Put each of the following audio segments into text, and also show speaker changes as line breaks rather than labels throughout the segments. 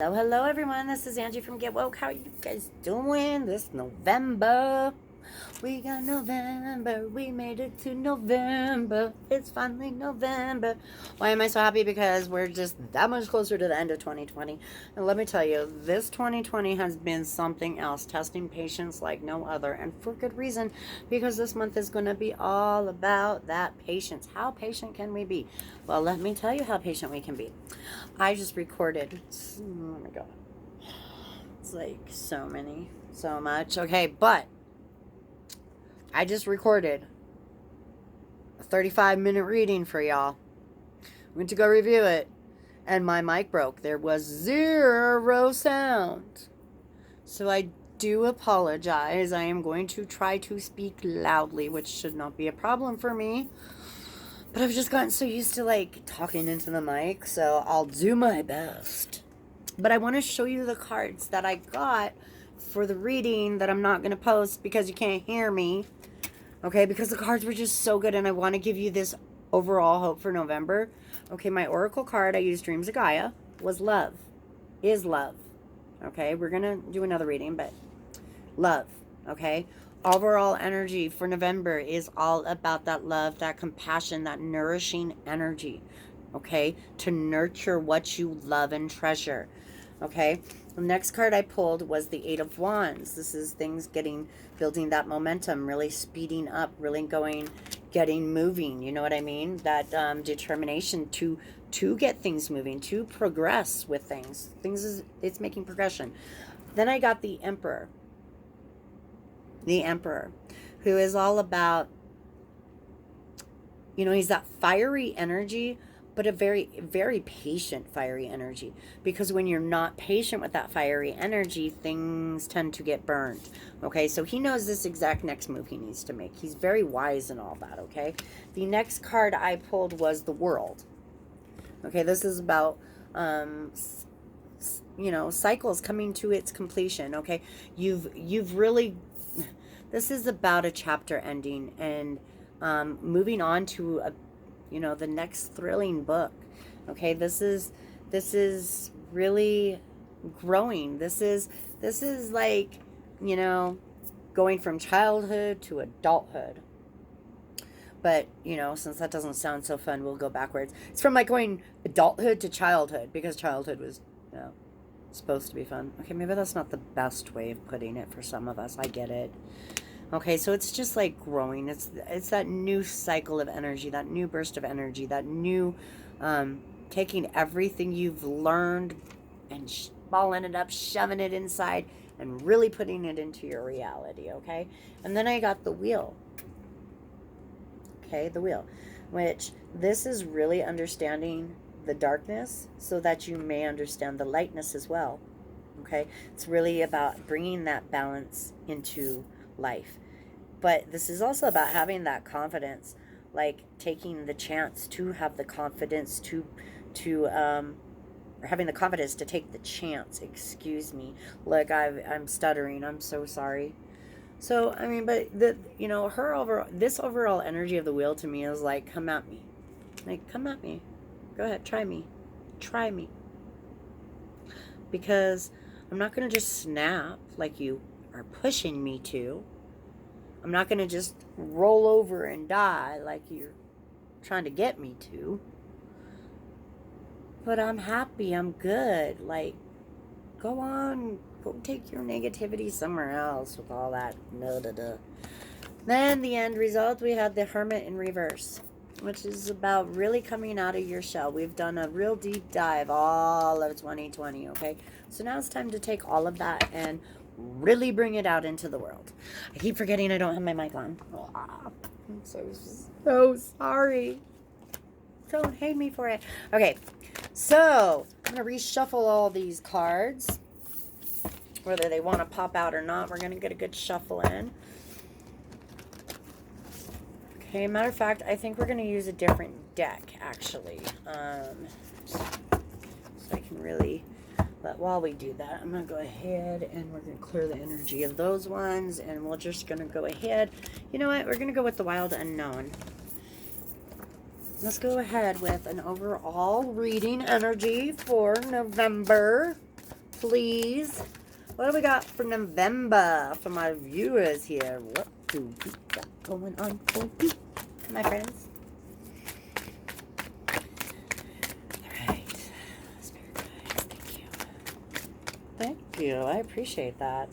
So hello everyone, this is Angie from Get Woke. How are you guys doing this November? We got November, we made it to November. It's finally November. Why am I so happy? Because we're just that much closer to the end of 2020. And let me tell you, this 2020 has been something else, testing patience like no other. And for good reason, because this month is going to be all about that patience. How patient can we be? Well, let me tell you how patient we can be. I just recorded, oh my god, it's like so much. Okay, but I just recorded a 35-minute reading for y'all. Went to go review it, and my mic broke. There was zero sound. So I do apologize. I am going to try to speak loudly, which should not be a problem for me. But I've just gotten so used to like talking into the mic, so I'll do my best. But I want to show you the cards that I got for the reading that I'm not going to post because you can't hear me. Okay, because the cards were just so good, and I want to give you this overall hope for November. Okay, my oracle card, I used Dreams of Gaia, was love. Is love. Okay, we're going to do another reading, but love. Okay, overall energy for November is all about that love, that compassion, that nourishing energy. Okay, to nurture what you love and treasure. Okay, the next card I pulled was the Eight of Wands. This is things building that momentum, really speeding up, really getting moving. You know what I mean? That determination to get things moving, to progress with things. It's making progression. Then I got the Emperor. The Emperor, who is all about, he's that fiery energy, but a very, very patient fiery energy. Because when you're not patient with that fiery energy, things tend to get burned. Okay, so he knows this exact next move he needs to make. He's very wise in all that, okay? The next card I pulled was the World. Okay, this is about, cycles coming to its completion, okay? You've really... This is about a chapter ending and moving on to the next thrilling book. Okay, this is really growing. This is like, going from childhood to adulthood. But, since that doesn't sound so fun, we'll go backwards. It's from like going adulthood to childhood, because childhood was, supposed to be fun. Okay, maybe that's not the best way of putting it for some of us. I get it. Okay, so it's just like growing. It's that new cycle of energy, that new burst of energy, that new taking everything you've learned and balling it up, shoving it inside, and really putting it into your reality, okay? And then I got the Wheel. Okay, the Wheel, which this is really understanding the darkness so that you may understand the lightness as well. Okay, it's really about bringing that balance into life. But this is also about having that confidence, like taking the chance to have the confidence to having the confidence to take the chance. Excuse me, look, I'm stuttering, I'm so sorry. So I mean, but this overall energy of the Wheel to me is like, come at me, go ahead, try me, because I'm not going to just snap like you are pushing me to. I'm not going to just roll over and die like you're trying to get me to. But I'm happy, I'm good. Like, go on, go take your negativity somewhere else with all that. Then the end result, we had the Hermit in reverse, which is about really coming out of your shell. We've done a real deep dive all of 2020, okay? So now it's time to take all of that and really bring it out into the world. I keep forgetting I don't have my mic on. Oh, I'm so sorry. Don't hate me for it. Okay, so I'm going to reshuffle all these cards. Whether they want to pop out or not, we're going to get a good shuffle in. Okay, matter of fact, I think we're going to use a different deck, actually. So I can really... But while we do that, I'm going to go ahead and we're going to clear the energy of those ones. And we're just going to go ahead. You know what? We're going to go with the Wild Unknown. Let's go ahead with an overall reading energy for November. please. What do we got for November from our viewers here? What do we got going on for you, my friends? All right. Spirit guides, thank you. Thank you. I appreciate that.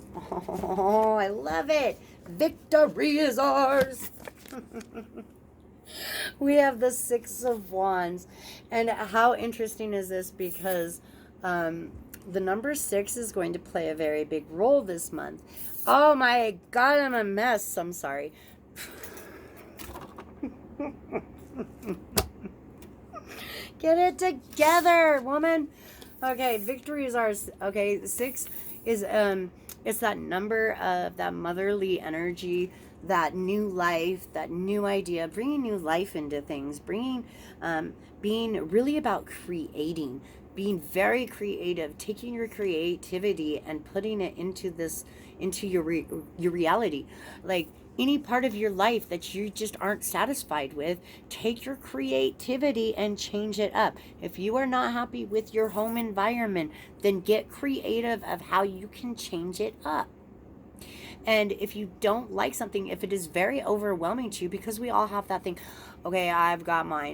Oh, I love it. Victory is ours. We have the Six of Wands. And how interesting is this? Because the number 6 is going to play a very big role this month. Oh my God, I'm a mess. I'm sorry. Get it together, woman. Okay, victory is ours. Okay, 6 is it's that number of that motherly energy, that new life, that new idea, bringing new life into things, bringing being really about creating, being very creative, taking your creativity and putting it into your reality. Like any part of your life that you just aren't satisfied with, take your creativity and change it up. If you are not happy with your home environment, then get creative of how you can change it up. And if you don't like something, if it is very overwhelming to you, because we all have that thing, okay, I've got my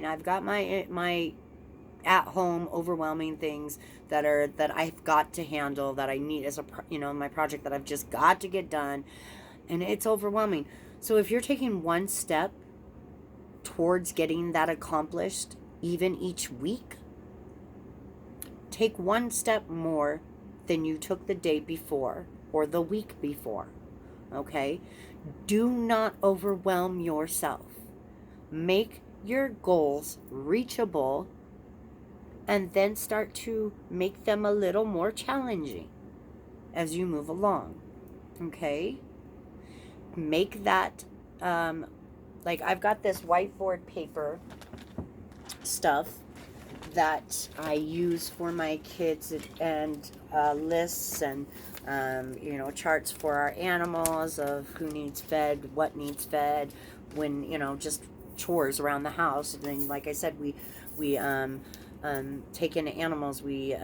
at home overwhelming things that I've got to handle, that I need as my project that I've just got to get done, and it's overwhelming. So if you're taking one step towards getting that accomplished, even each week, take one step more than you took the day before or the week before. Okay? Do not overwhelm yourself. Make your goals reachable and then start to make them a little more challenging as you move along. Okay? Make that, like I've got this whiteboard paper stuff that I use for my kids, and lists and charts for our animals of who needs fed, what needs fed, when just chores around the house. And then, like I said, we take in animals, we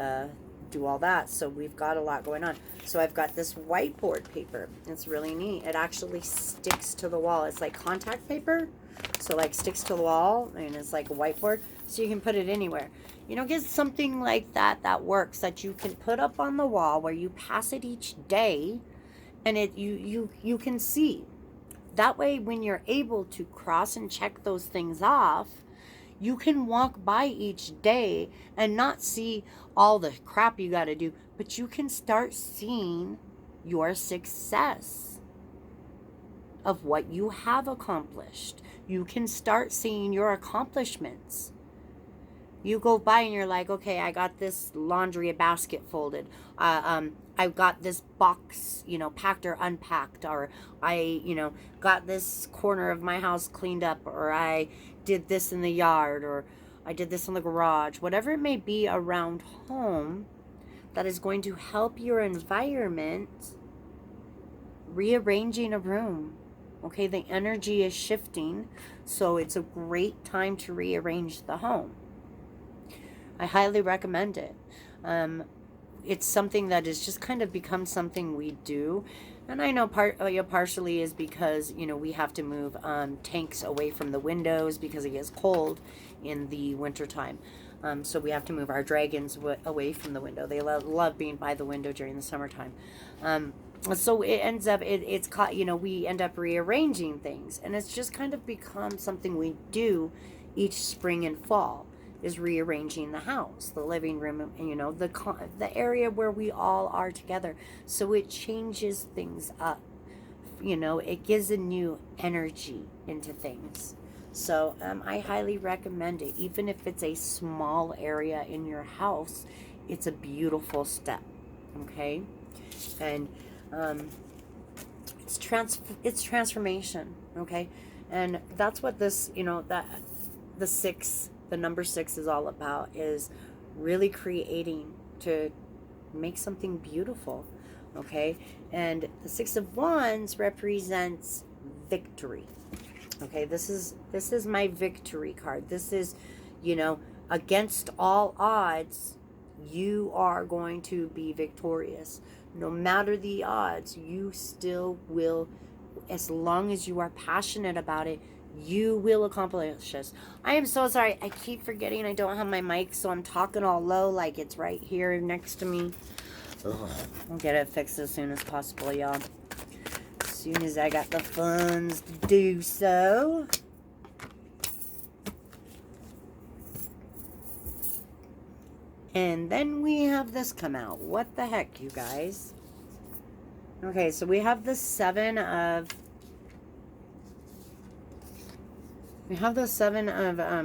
do all that. So we've got a lot going on. So I've got this whiteboard paper. It's really neat. It actually sticks to the wall. It's like contact paper, so like sticks to the wall, and it's like a whiteboard, so you can put it anywhere. Get something like that works, that you can put up on the wall where you pass it each day, and you can see. That way, when you're able to cross and check those things off, you can walk by each day and not see all the crap you got to do, but you can start seeing your success of what you have accomplished. You can start seeing your accomplishments. You go by and you're like, okay, I got this laundry basket folded. I've got this box, packed or unpacked, or I, got this corner of my house cleaned up, or I did this in the yard, or I did this in the garage. Whatever it may be around home that is going to help your environment. Rearranging a room. Okay, the energy is shifting, so it's a great time to rearrange the home. I highly recommend it. It's something that has just kind of become something we do. And I know partially is because, we have to move tanks away from the windows because it gets cold in the wintertime. So we have to move our dragons away from the window. They love being by the window during the summertime. So it ends up, we end up rearranging things. And it's just kind of become something we do each spring and fall, is rearranging the house, the living room, the area where we all are together. So it changes things up. It gives a new energy into things. So I highly recommend it. Even if it's a small area in your house, it's a beautiful step. Okay? And it's transformation. Okay? And that's what this, the number 6 is all about, is really creating to make something beautiful. Okay? And the 6 of Wands represents victory. Okay, this is my victory card. This is, against all odds, you are going to be victorious. No matter the odds, you still will, as long as you are passionate about it, you will accomplish this. I am so sorry. I keep forgetting I don't have my mic, so I'm talking all low like it's right here next to me. Ugh. I'll get it fixed as soon as possible, y'all. As soon as I got the funds to do so. And then we have this come out. What the heck, you guys? Okay, so we have the Seven of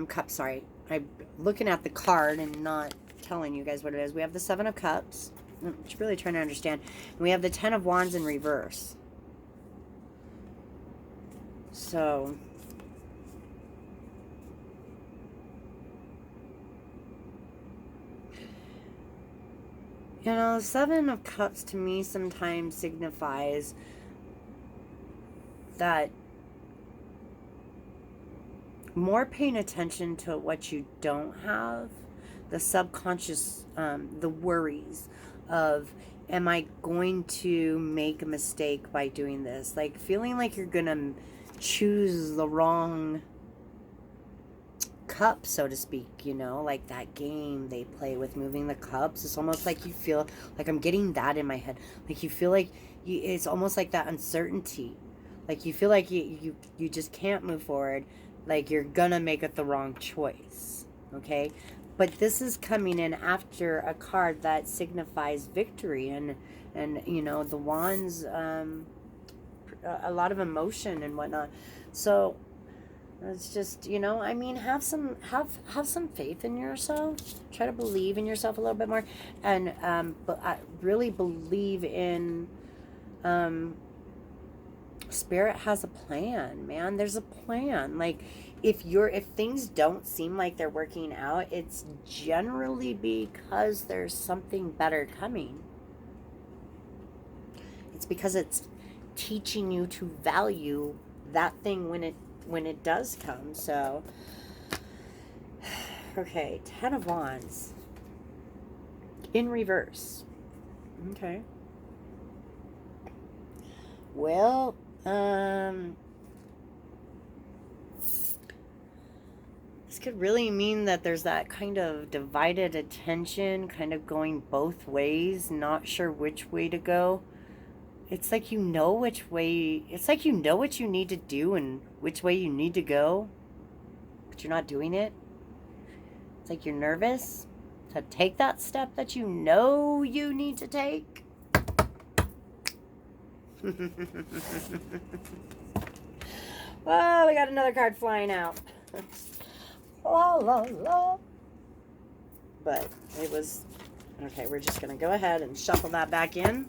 Cups. Sorry, I'm looking at the card and not telling you guys what it is. We have the Seven of Cups. I'm just really trying to understand. And we have the Ten of Wands in reverse. So, you know, Seven of Cups to me sometimes signifies that more paying attention to what you don't have, the subconscious, the worries of, am I going to make a mistake by doing this? Like feeling like you're going to choose the wrong cup, so to speak, you know, like that game they play with moving the cups. It's almost like you feel like, I'm getting that in my head. Like you feel like it's almost like that uncertainty. Like you feel like you just can't move forward. Like you're gonna make it the wrong choice. Okay. But this is coming in after a card that signifies victory and you know, the wands, a lot of emotion and whatnot. So it's just, you know, I mean, have some faith in yourself. Try to believe in yourself a little bit more, and but I really believe in Spirit has a plan, man. There's a plan. Like if things don't seem like they're working out, it's generally because there's something better coming. It's because it's teaching you to value that thing when it does come. So okay, Ten of Wands in reverse. Okay, well, this could really mean that there's that kind of divided attention, kind of going both ways, not sure which way to go. It's like you know which way, it's like you know what you need to do and which way you need to go, but you're not doing it. It's like you're nervous to take that step that you know you need to take. Oh, we got another card flying out. La la la. But it was okay. We're just gonna go ahead and shuffle that back in.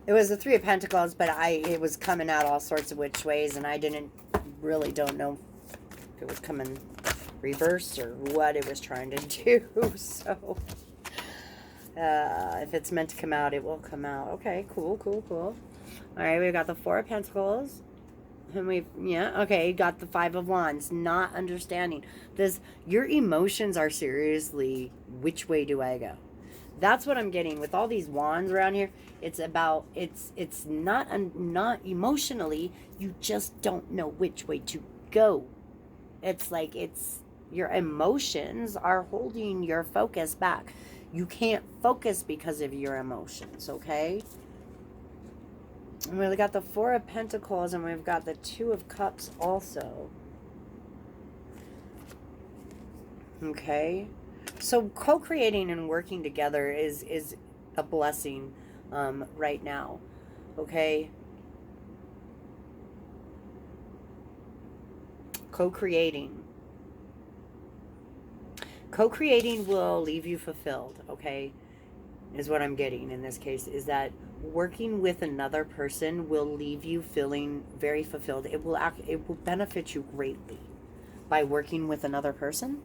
It was the Three of Pentacles, but it was coming out all sorts of which ways, and I don't know if it was coming reverse or what it was trying to do. So if it's meant to come out, it will come out. Okay, cool. All right, we've got the Four of Pentacles. And got the Five of Wands. Not understanding this. Your emotions are seriously, which way do I go? That's what I'm getting with all these wands around here. It's about, it's not emotionally, you just don't know which way to go. It's like your emotions are holding your focus back. You can't focus because of your emotions, okay? And we've got the Four of Pentacles, and we've got the Two of Cups also. Okay. So co-creating and working together is a blessing right now. Okay. Co-creating will leave you fulfilled, okay? Is what I'm getting in this case, is that working with another person will leave you feeling very fulfilled. It will benefit you greatly by working with another person.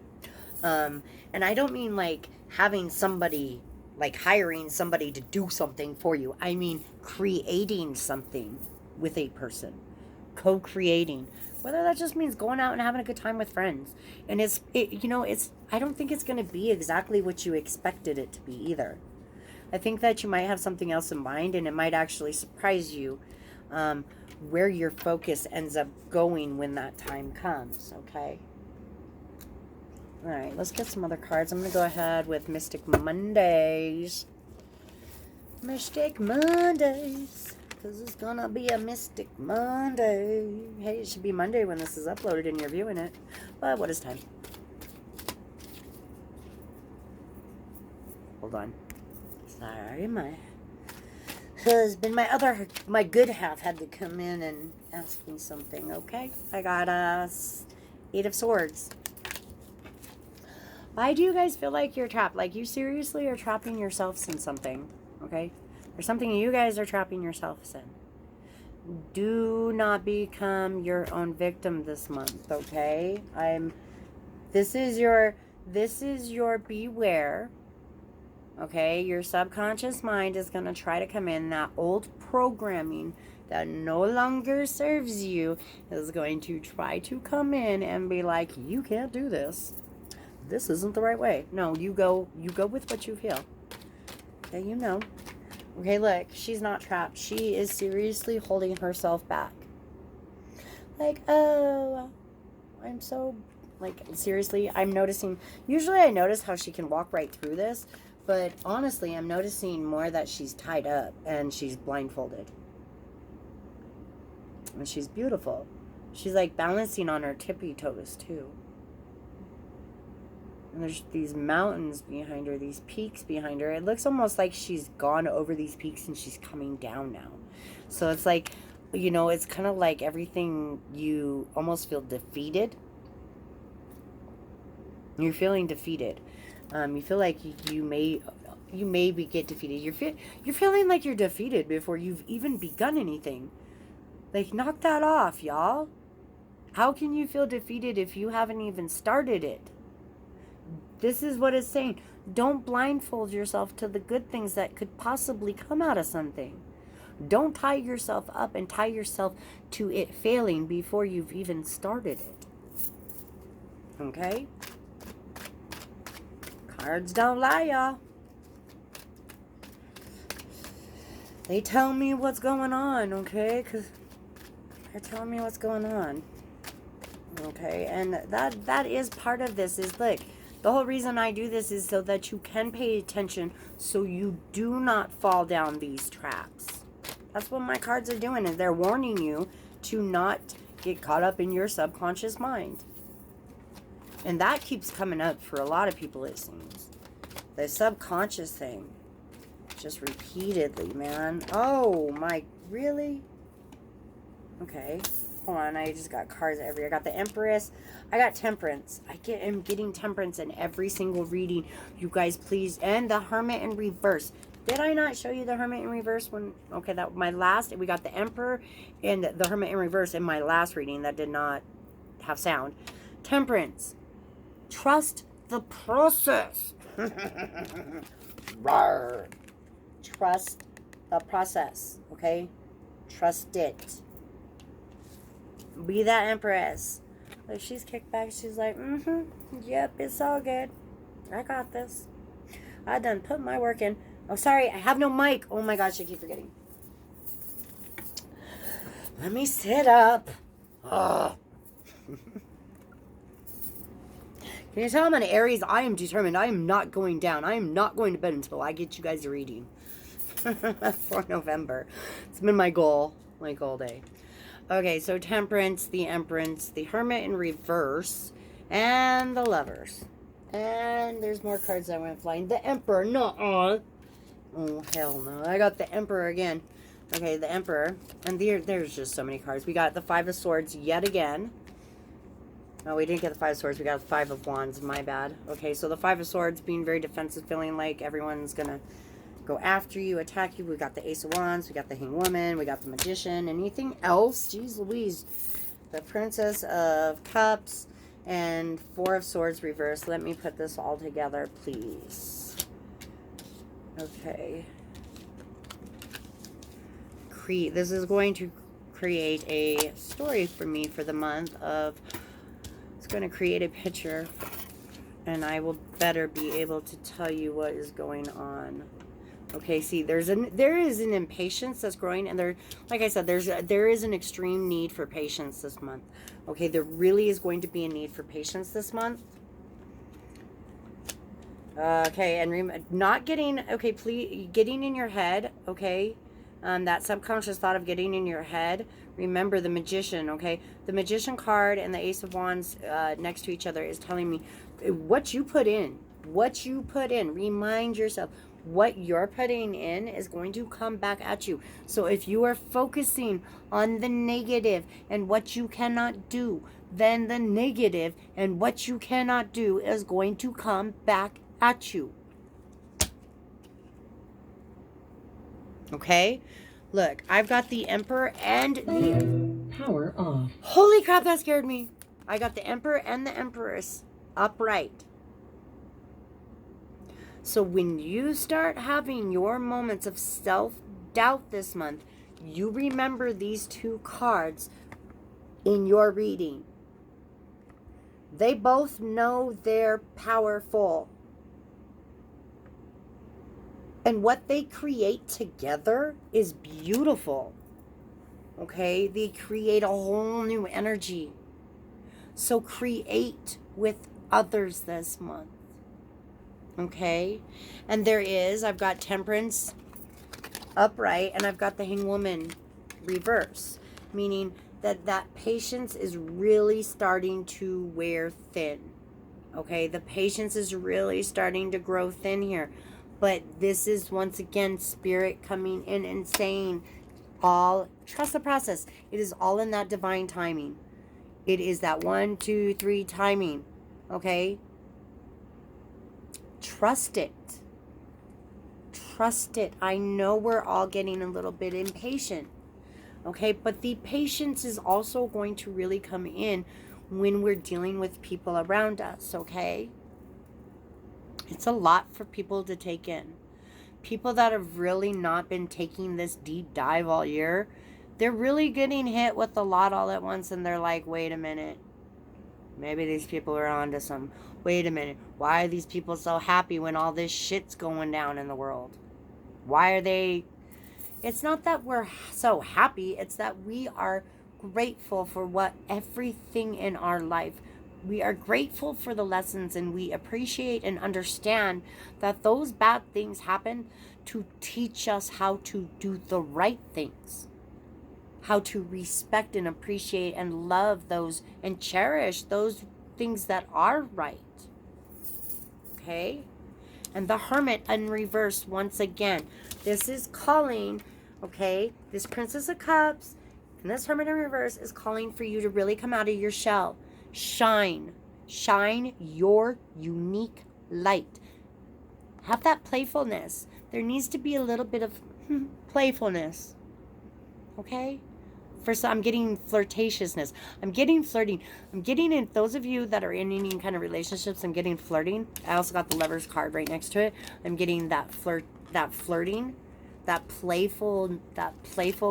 And I don't mean like having somebody, like hiring somebody to do something for you. I mean creating something with a person. co-creating. Whether that just means going out and having a good time with friends. And I don't think it's going to be exactly what you expected it to be either. I think that you might have something else in mind, and it might actually surprise you where your focus ends up going when that time comes, okay? All right, let's get some other cards. I'm going to go ahead with Mystic Mondays. Mystic Mondays. Because it's going to be a Mystic Monday. Hey, it should be Monday when this is uploaded and you're viewing it. But what is time? Hold on. Sorry, my husband, my good half had to come in and ask me something, okay? I got a 8 of Swords. Why do you guys feel like you're trapped? Like you seriously are trapping yourselves in something, okay? There's something you guys are trapping yourselves in. Do not become your own victim this month, okay? This is your beware. Okay, your subconscious mind is going to try to come in. That old programming that no longer serves you is going to try to come in and be like, you can't do this. This isn't the right way. No, you go with what you feel. Okay, you know. Okay, look, she's not trapped. She is seriously holding herself back. Like, oh, I'm so, like, seriously, I'm noticing. Usually I notice how she can walk right through this. But honestly, I'm noticing more that she's tied up and she's blindfolded. And she's beautiful. She's like balancing on her tippy toes too. And there's these mountains behind her, these peaks behind her. It looks almost like she's gone over these peaks and she's coming down now. So it's like, it's kind of like everything, you almost feel defeated. You're feeling defeated. You feel like you may get defeated. You're feeling like you're defeated before you've even begun anything. Like, knock that off, y'all. How can you feel defeated if you haven't even started it? This is what it's saying. Don't blindfold yourself to the good things that could possibly come out of something. Don't tie yourself up and tie yourself to it failing before you've even started it. Okay? Cards don't lie, y'all. They tell me what's going on, okay? Because they're telling me what's going on. Okay? And that is part of this is, look, the whole reason I do this is so that you can pay attention so you do not fall down these traps. That's what my cards are doing, is they're warning you to not get caught up in your subconscious mind. And that keeps coming up for a lot of people, it seems. The subconscious thing. Just repeatedly, man. Oh, my... Really? Okay. Hold on. I just got cards everywhere. I got the Empress. I got Temperance. am getting Temperance in every single reading. You guys, please. And the Hermit in reverse. Did I not show you the Hermit in reverse when... Okay, that my last... We got the Emperor and the Hermit in reverse in my last reading that did not have sound. Temperance. Trust the process. Trust the process, okay? Trust it. Be that Empress. Like, she's kicked back. She's like, yep, it's all good. I got this. I done put my work in. Oh, sorry, I have no mic. Oh my gosh, I keep forgetting. Let me sit up. Ugh. Can you tell I'm an Aries? I am determined. I am not going down. I am not going to bed until I get you guys a reading. For November. It's been my goal day. Okay, so Temperance, the Empress, the Hermit in reverse, and the Lovers. And there's more cards that went flying. The Emperor, nuh-uh. Oh, hell no. I got the Emperor again. Okay, the Emperor. And there's just so many cards. We got the Five of Swords yet again. No, we didn't get the Five of Swords. We got the Five of Wands. My bad. Okay, so the Five of Swords being very defensive, feeling like everyone's going to go after you, attack you. We got the Ace of Wands. We got the Hanged Woman. We got the Magician. Anything else? Jeez Louise. The Princess of Cups and Four of Swords reversed. Let me put this all together, please. Okay. This is going to create a story for me for the month of, it's going to create a picture, and I will better be able to tell you what is going on. Okay, see, there is an impatience that's growing, and like I said, there is an extreme need for patience this month. Okay, there really is going to be a need for patience this month. Okay, and not getting, okay, please, getting in your head, okay, that subconscious thought of getting in your head. Remember the Magician, okay, the Magician card and the Ace of Wands next to each other is telling me what you put in, remind yourself, what you're putting in is going to come back at you. So if you are focusing on the negative and what you cannot do, then the negative and what you cannot do is going to come back at you. Okay? Look, I've got the Emperor and the
power off.
Holy crap, that scared me. I got the Emperor and the Empress upright. So when you start having your moments of self-doubt this month, you remember these two cards in your reading. They both know they're powerful. And what they create together is beautiful. Okay? They create a whole new energy. So create with others this month. Okay, and I've got Temperance upright, and I've got the Hanged Woman reverse, meaning that patience is really starting to wear thin. Okay, the patience is really starting to grow thin here, but this is once again Spirit coming in and saying, trust the process. It is all in that divine timing. It is that 1, 2, 3 timing. Okay. Trust it. Trust it. I know we're all getting a little bit impatient. Okay, but the patience is also going to really come in when we're dealing with people around us, okay? It's a lot for people to take in. People that have really not been taking this deep dive all year, they're really getting hit with a lot all at once, and they're like, wait a minute. Maybe these people are onto some. Wait a minute. Why are these people so happy when all this shit's going down in the world? Why are they... It's not that we're so happy. It's that we are grateful for everything in our life. We are grateful for the lessons, and we appreciate and understand that those bad things happen to teach us how to do the right things. How to respect and appreciate and love those and cherish those things that are right. Okay? And the Hermit in reverse once again. This is calling, okay, this Princess of Cups and this Hermit in reverse is calling for you to really come out of your shell. Shine. Shine your unique light. Have that playfulness. There needs to be a little bit of playfulness. Okay? First, I'm getting flirtatiousness. I'm getting flirting. I'm getting in those of you that are in any kind of relationships. I'm getting flirting. I also got the Lovers card right next to it. I'm getting that flirting, that playful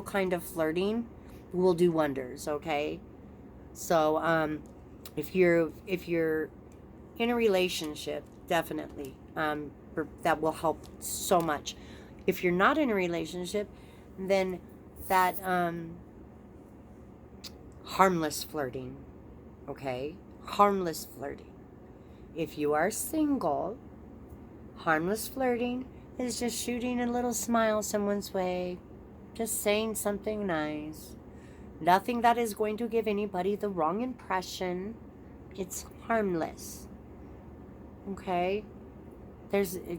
kind of flirting will do wonders. Okay, so if you're in a relationship, definitely that will help so much. If you're not in a relationship, then that harmless flirting, okay? Harmless flirting. If you are single, harmless flirting is just shooting a little smile someone's way, just saying something nice. Nothing that is going to give anybody the wrong impression. It's harmless, okay? The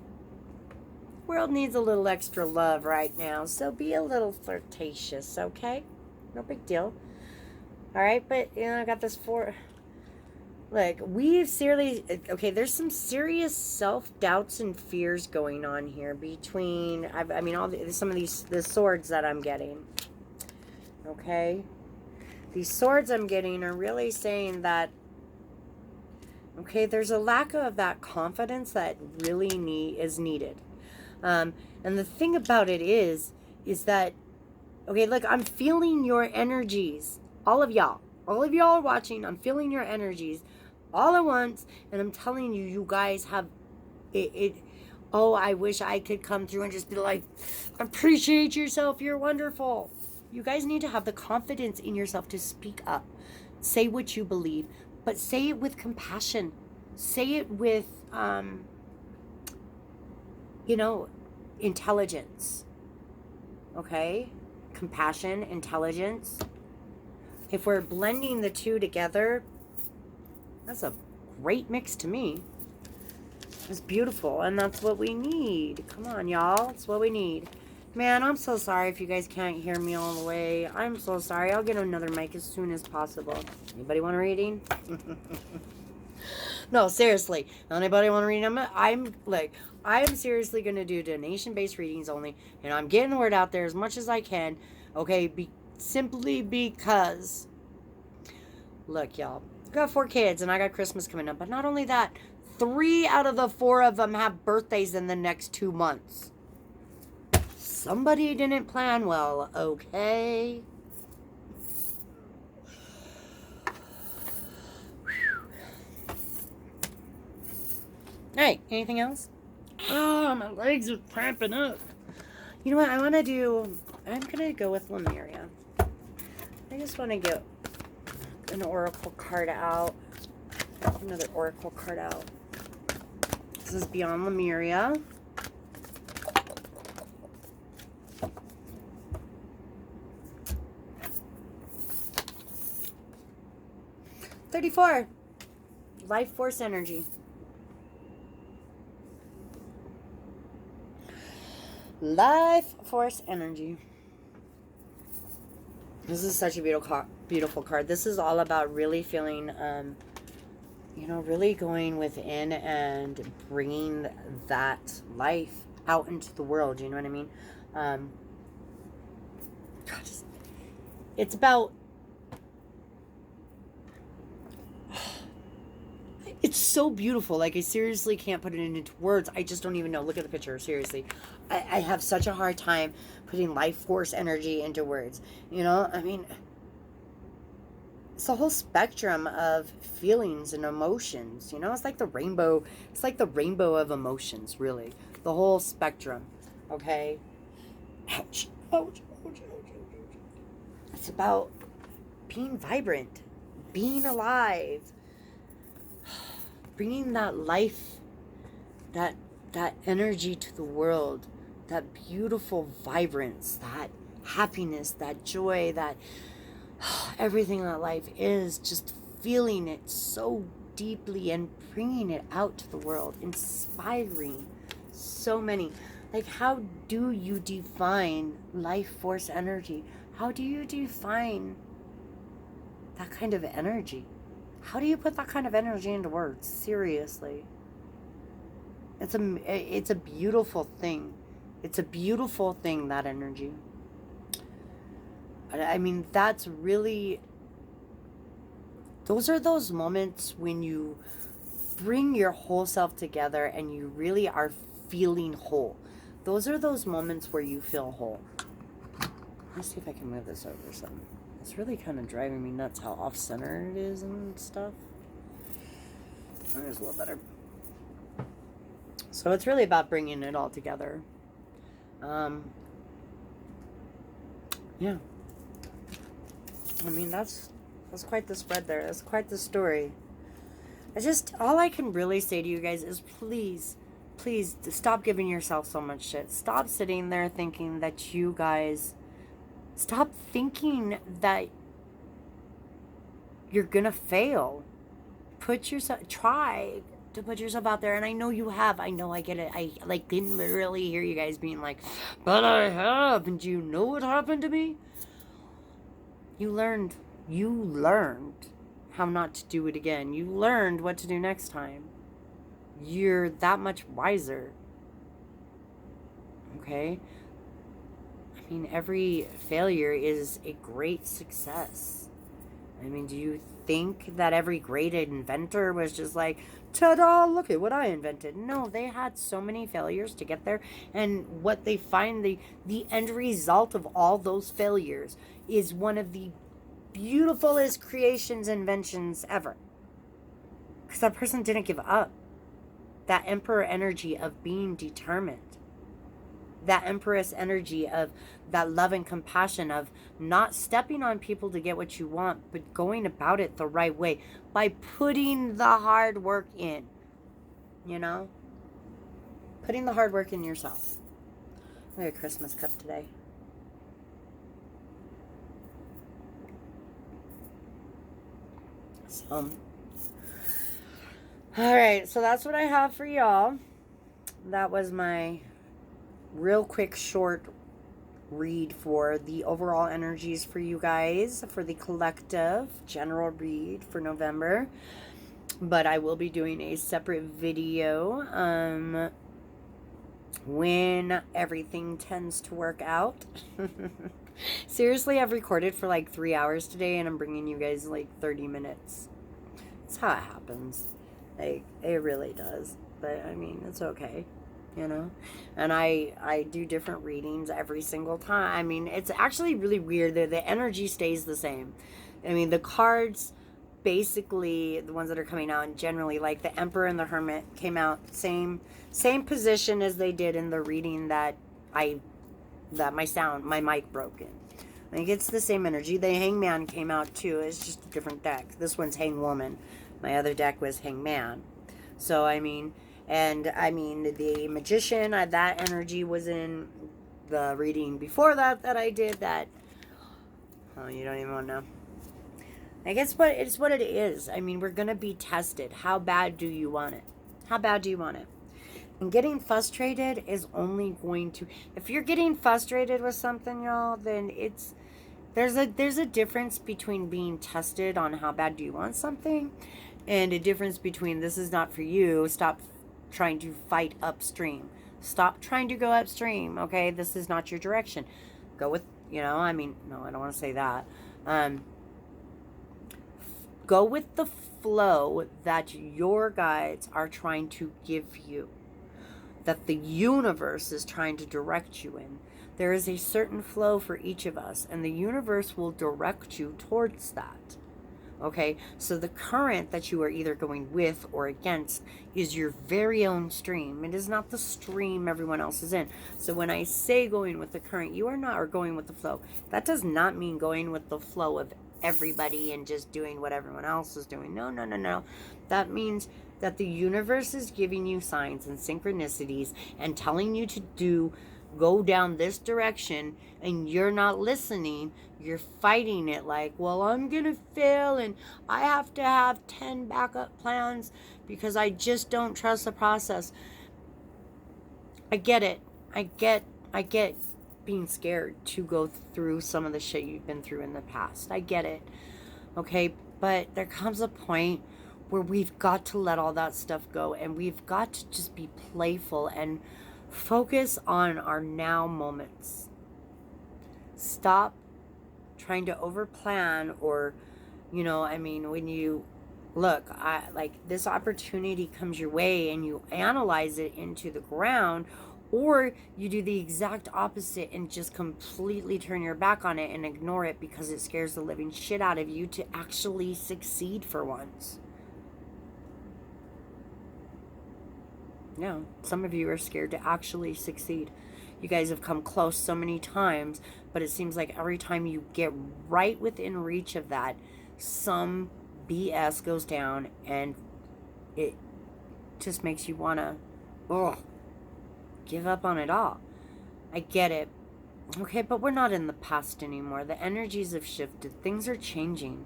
world needs a little extra love right now, so be a little flirtatious, okay? No big deal. All right, but, I got this Look, there's some serious self-doubts and fears going on here between, some of the swords that I'm getting. Okay? These swords I'm getting are really saying that, okay, there's a lack of that confidence that really is needed. And the thing about it is that Okay, look, I'm feeling your energies. All of y'all are watching. I'm feeling your energies all at once. And I'm telling you, you guys have it. Oh, I wish I could come through and just be like, appreciate yourself. You're wonderful. You guys need to have the confidence in yourself to speak up. Say what you believe, but say it with compassion. Say it with, intelligence. Okay? Compassion, intelligence. If we're blending the two together, that's a great mix to me. It's beautiful, and that's what we need. Come on, y'all. It's what we need. Man, I'm so sorry if you guys can't hear me all the way. I'm so sorry. I'll get another mic as soon as possible. Anybody want a reading? No, seriously. Anybody want to read them? I'm seriously going to do donation-based readings only, and I'm getting the word out there as much as I can, okay? Simply because, look, y'all, I got 4 kids, and I got Christmas coming up, but not only that, 3 out of the 4 of them have birthdays in the next 2 months. Somebody didn't plan well, okay? Alright, anything else? Oh, my legs are cramping up. You know what I'm going to go with Lemuria. I just want to get an oracle card out. Another oracle card out. This is Beyond Lemuria. $34. Life force energy. Life force energy. This is such a beautiful card. This is all about really feeling, really going within and bringing that life out into the world. You know what I mean? It's about, it's so beautiful. Like, I seriously can't put it into words. I just don't even know. Look at the picture. Seriously. I have such a hard time putting life force energy into words. I mean, it's the whole spectrum of feelings and emotions. It's like the rainbow. It's like the rainbow of emotions, really. The whole spectrum. Okay? Ouch. Ouch. Ouch. Ouch. Ouch. It's about being vibrant. Being alive. Bringing that life, that energy to the world, that beautiful vibrance, that happiness, that joy, that everything that life is, just feeling it so deeply and bringing it out to the world, inspiring so many. Like, how do you define life force energy? How do you define that kind of energy? How do you put that kind of energy into words? Seriously. It's a beautiful thing. It's a beautiful thing, that energy. I mean, that's really... Those are those moments when you bring your whole self together and you really are feeling whole. Those are those moments where you feel whole. Let's see if I can move this over some. It's really kind of driving me nuts how off-center it is and stuff. There's a little better. So it's really about bringing it all together. Yeah. I mean, that's quite the spread there. That's quite the story. All I can really say to you guys is please stop giving yourself so much shit. Stop sitting there thinking that you guys... Stop thinking that you're gonna fail. Try to put yourself out there, and I know you have. I know, I get it. I can literally hear you guys being like, but I have, and do you know what happened to me? You learned how not to do it again. You learned what to do next time. You're that much wiser. Okay? I mean, every failure is a great success. I mean, do you think that every great inventor was just like, ta-da, look at what I invented. No, they had so many failures to get there. And what they find, the end result of all those failures is one of the beautifulest creations, inventions ever. Because that person didn't give up. That emperor energy of being determined. That empress energy of that love and compassion of not stepping on people to get what you want, but going about it the right way by putting the hard work in, you know, putting the hard work in yourself. I got a Christmas cup today. So, all right, so that's what I have for y'all. That was my real quick short read for the overall energies for you guys, for the collective general read for November. But I will be doing a separate video when everything tends to work out. Seriously, I've recorded for like 3 hours today and I'm bringing you guys like 30 minutes. That's how it happens. Like, it really does. But I mean, it's okay. You know, and I do different readings every single time. I mean, it's actually really weird that the energy stays the same. I mean, the cards, basically the ones that are coming out, and generally like the Emperor and the Hermit came out same position as they did in the reading that my mic broke in. Like, it's the same energy. The Hangman came out too. It's just a different deck. This one's Hangwoman. My other deck was Hangman. So I mean. And I mean, the Magician, that energy was in the reading before that I did. That, oh, you don't even want to know. I guess it's what it is. I mean, we're going to be tested. How bad do you want it? How bad do you want it? And getting frustrated is only going to, if you're getting frustrated with something, y'all, then there's a difference between being tested on how bad do you want something, and a difference between this is not for you. Stop trying to fight upstream. Stop trying to go upstream, okay? This is not your direction. Go with, I mean, no, I don't want to say that. Go with the flow that your guides are trying to give you, that the universe is trying to direct you in. There is a certain flow for each of us, and the universe will direct you towards that. Okay, so the current that you are either going with or against is your very own stream. It is not the stream everyone else is in. So when I say going with the current, you are not, or going with the flow. That does not mean going with the flow of everybody and just doing what everyone else is doing. No, no, no, no. That means that the universe is giving you signs and synchronicities and telling you to go down this direction, and you're not listening. You're fighting it like, well, I'm gonna fail and I have to have 10 backup plans because I just don't trust the process. I get it. I get being scared to go through some of the shit you've been through in the past. I get it. Okay, but there comes a point where we've got to let all that stuff go, and we've got to just be playful and focus on our now moments. Stop trying to overplan, or, when you look, this opportunity comes your way and you analyze it into the ground, or you do the exact opposite and just completely turn your back on it and ignore it because it scares the living shit out of you to actually succeed for once. No, some of you are scared to actually succeed. You guys have come close so many times, but it seems like every time you get right within reach of that, some BS goes down and it just makes you want to give up on it all. I get it. Okay, but we're not in the past anymore. The energies have shifted. Things are changing.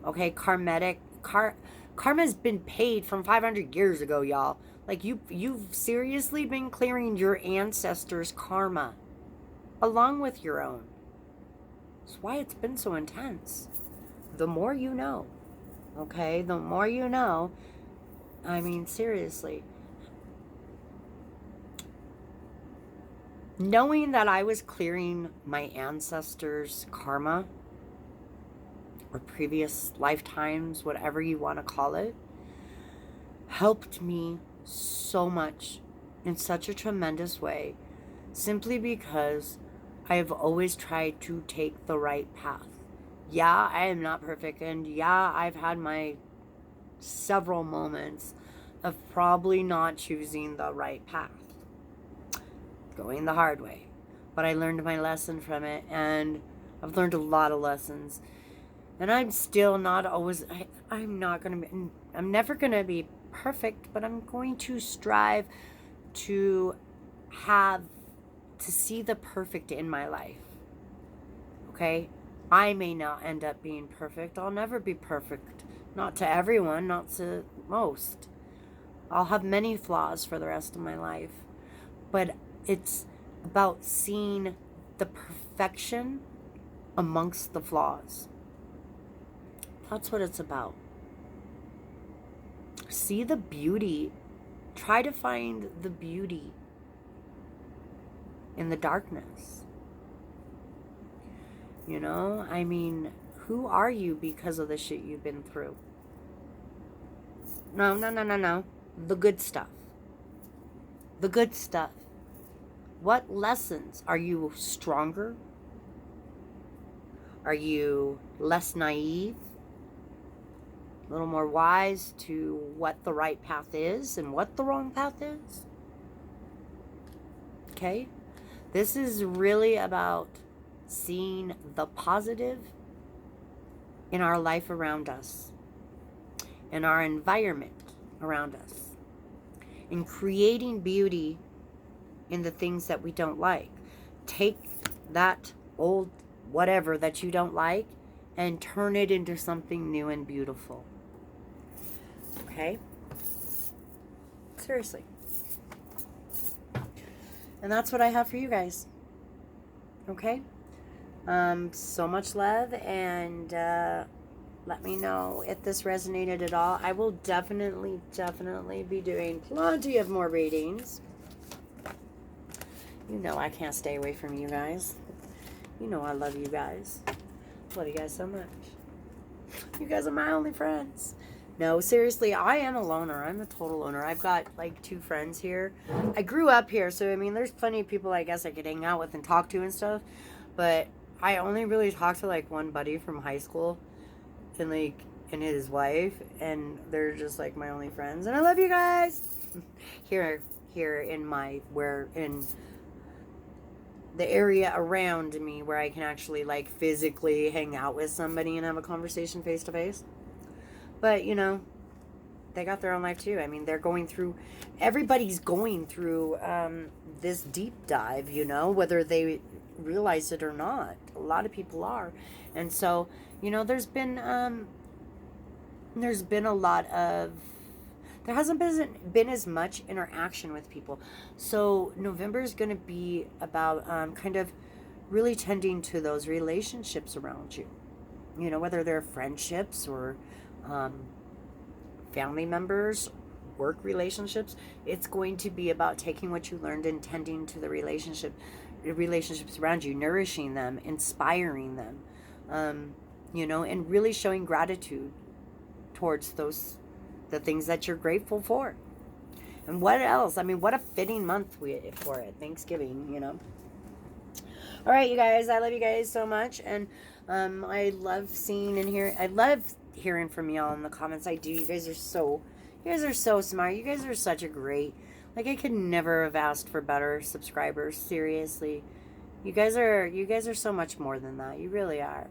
Okay, karma's been paid from 500 years ago, y'all. Like, you've seriously been clearing your ancestors' karma along with your own. That's why it's been so intense. The more you know, okay? The more you know. I mean, seriously. Knowing that I was clearing my ancestors' karma or previous lifetimes, whatever you want to call it, helped me so much in such a tremendous way, simply because I have always tried to take the right path. Yeah, I am not perfect, and yeah, I've had my several moments of probably not choosing the right path, going the hard way. But I learned my lesson from it, and I've learned a lot of lessons. And I'm still not always, I'm never going to be perfect, but I'm going to strive to see the perfect in my life. Okay? I may not end up being perfect. I'll never be perfect. Not to everyone, not to most. I'll have many flaws for the rest of my life. But it's about seeing the perfection amongst the flaws. That's what it's about. See the beauty. Try to find the beauty in the darkness. You know, I mean, who are you because of the shit you've been through? No. The good stuff. The good stuff. What lessons? Are you stronger? Are you less naive? A little more wise to what the right path is and what the wrong path is? Okay? This is really about seeing the positive in our life around us, in our environment around us, in creating beauty in the things that we don't like. Take that old whatever that you don't like and turn it into something new and beautiful. Okay? Seriously. And that's what I have for you guys. Okay? So much love, and let me know if this resonated at all. I will definitely be doing plenty of more readings. You know I can't stay away from you guys. You know I love you guys. Love you guys so much. You guys are my only friends. No, seriously, I am a loner. I'm a total loner. I've got like 2 friends here. I grew up here, so I mean, there's plenty of people I guess I could hang out with and talk to and stuff. But I only really talked to like one buddy from high school, and his wife, and they're just like my only friends. And I love you guys. here in the area around me where I can actually like physically hang out with somebody and have a conversation face to face. But, you know, they got their own life too. I mean, everybody's going through this deep dive, you know, whether they realize it or not. A lot of people are. And so, you know, there hasn't been as much interaction with people. So November is going to be about kind of really tending to those relationships around you. You know, whether they're friendships or family members, work relationships. It's going to be about taking what you learned and tending to the relationships around you, nourishing them, inspiring them, you know, and really showing gratitude towards the things that you're grateful for. And what else? I mean, what a fitting month for it. Thanksgiving, you know. All right, you guys. I love you guys so much, and I love seeing and hearing. I love hearing from y'all in the comments. I do. You guys are so smart. You guys are such a great. Like, I could never have asked for better subscribers. Seriously, you guys are so much more than that. You really are.